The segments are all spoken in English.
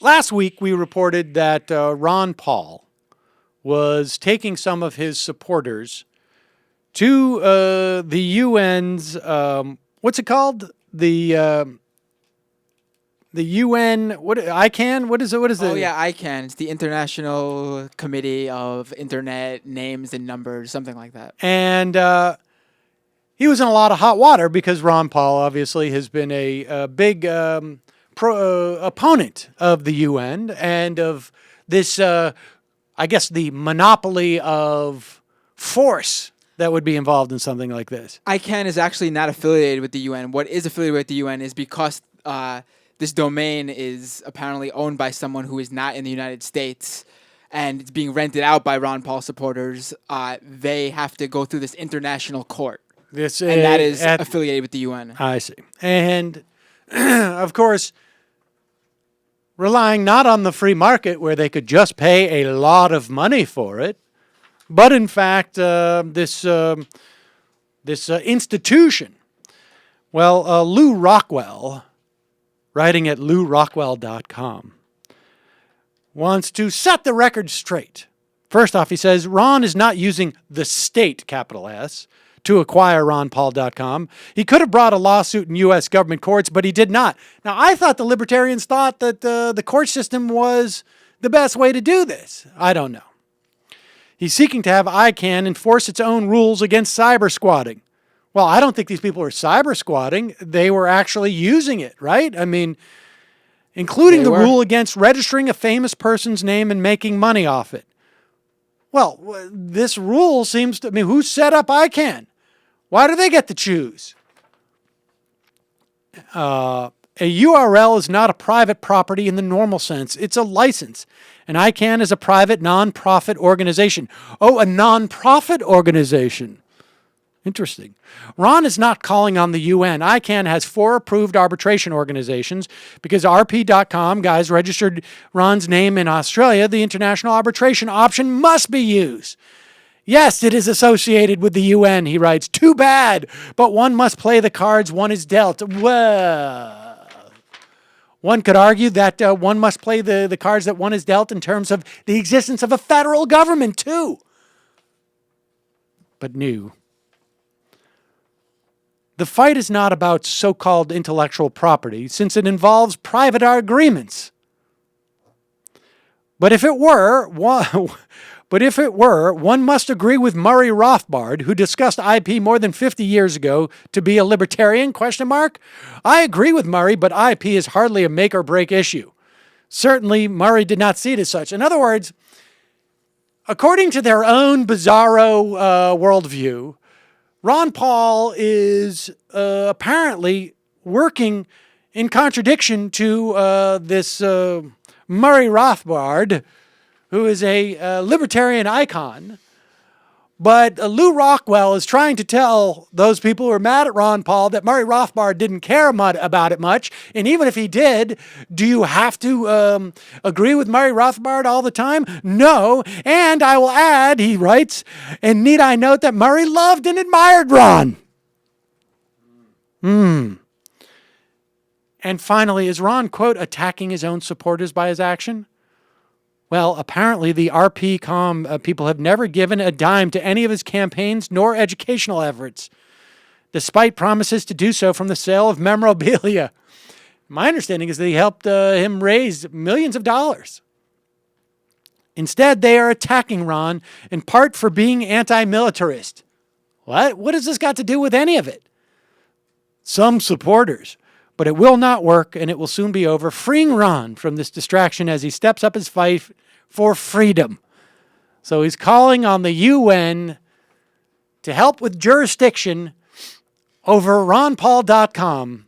last week we reported that Ron Paul was taking some of his supporters to the UN's, what's it called? The UN, ICANN? What is it? Oh, yeah, ICANN. It's the International Committee of Internet Names and Numbers, something like that. And he was in a lot of hot water because Ron Paul obviously has been a big opponent of the UN and of this, I guess, the monopoly of force that would be involved in something like this. ICANN is actually not affiliated with the UN. What is affiliated with the UN is because this domain is apparently owned by someone who is not in the United States and it's being rented out by Ron Paul supporters. They have to go through this international court. And that is affiliated with the UN. I see. And, of course, relying not on the free market where they could just pay a lot of money for it, but in fact, this institution. Well, Lew Rockwell, writing at LewRockwell.com, wants to set the record straight. First off, he says, Ron is not using the state, capital S, to acquire RonPaul.com. He could have brought a lawsuit in U.S. government courts, but he did not. Now, I thought the Libertarians thought that the court system was the best way to do this. I don't know. He's seeking to have ICANN enforce its own rules against cyber squatting. Well, I don't think these people were cyber squatting. They were actually using it, right? I mean, including the rule against registering a famous person's name and making money off it. Well, this rule seems to, I mean, who set up ICANN? Why do they get to choose? A URL is not a private property in the normal sense. It's a license. And ICANN is a private, non-profit organization. Oh, a non-profit organization. Interesting. Ron is not calling on the UN. ICANN has 4 approved arbitration organizations because RP.com guys registered Ron's name in Australia. The international arbitration option must be used. Yes, it is associated with the UN, he writes. Too bad, but one must play the cards one is dealt. Well, one could argue that one must play the cards that one is dealt in terms of the existence of a federal government, too. But new. The fight is not about so-called intellectual property, since it involves private agreements. But if it were, one must agree with Murray Rothbard, who discussed IP more than 50 years ago, to be a libertarian, ? I agree with Murray, but IP is hardly a make or break issue. Certainly, Murray did not see it as such. In other words, according to their own bizarro worldview, Ron Paul is apparently working in contradiction to this Murray Rothbard, who is a libertarian icon. But Lew Rockwell is trying to tell those people who are mad at Ron Paul that Murray Rothbard didn't care about it much. And even if he did, do you have to agree with Murray Rothbard all the time? No. And I will add, he writes, and need I note that Murray loved and admired Ron. And finally, is Ron, quote, attacking his own supporters by his action? Well, apparently the RP.com people have never given a dime to any of his campaigns nor educational efforts, despite promises to do so from the sale of memorabilia. My understanding is that he helped him raise millions of dollars. Instead, they are attacking Ron in part for being anti-militarist. What? What has this got to do with any of it? Some supporters. But it will not work, and it will soon be over, freeing Ron from this distraction as he steps up his fight for freedom. So he's calling on the UN to help with jurisdiction over RonPaul.com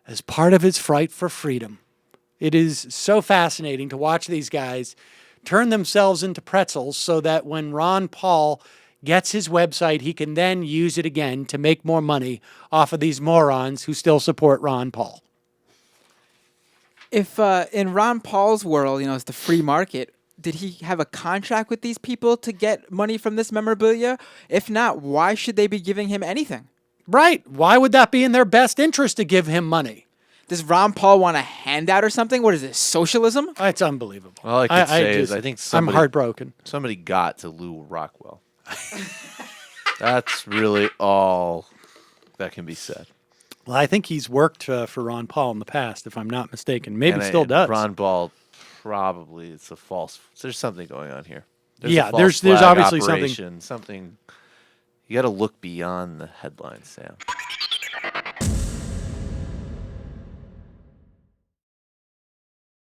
as part of his fight for freedom. It is so fascinating to watch these guys turn themselves into pretzels so that when Ron Paul gets his website, he can then use it again to make more money off of these morons who still support Ron Paul. If in Ron Paul's world, it's the free market, did he have a contract with these people to get money from this memorabilia? If not, why should they be giving him anything? Right. Why would that be in their best interest to give him money? Does Ron Paul want a handout or something? What is this, socialism? It's unbelievable. All I could say is I think I'm heartbroken. somebody got to Lew Rockwell. That's really all that can be said. Well, I think he's worked for Ron Paul in the past, if I'm not mistaken. Maybe still does. Ron Paul probably it's a false. There's something going on here. Yeah, a false there's flag obviously operation, something. You got to look beyond the headlines, Sam.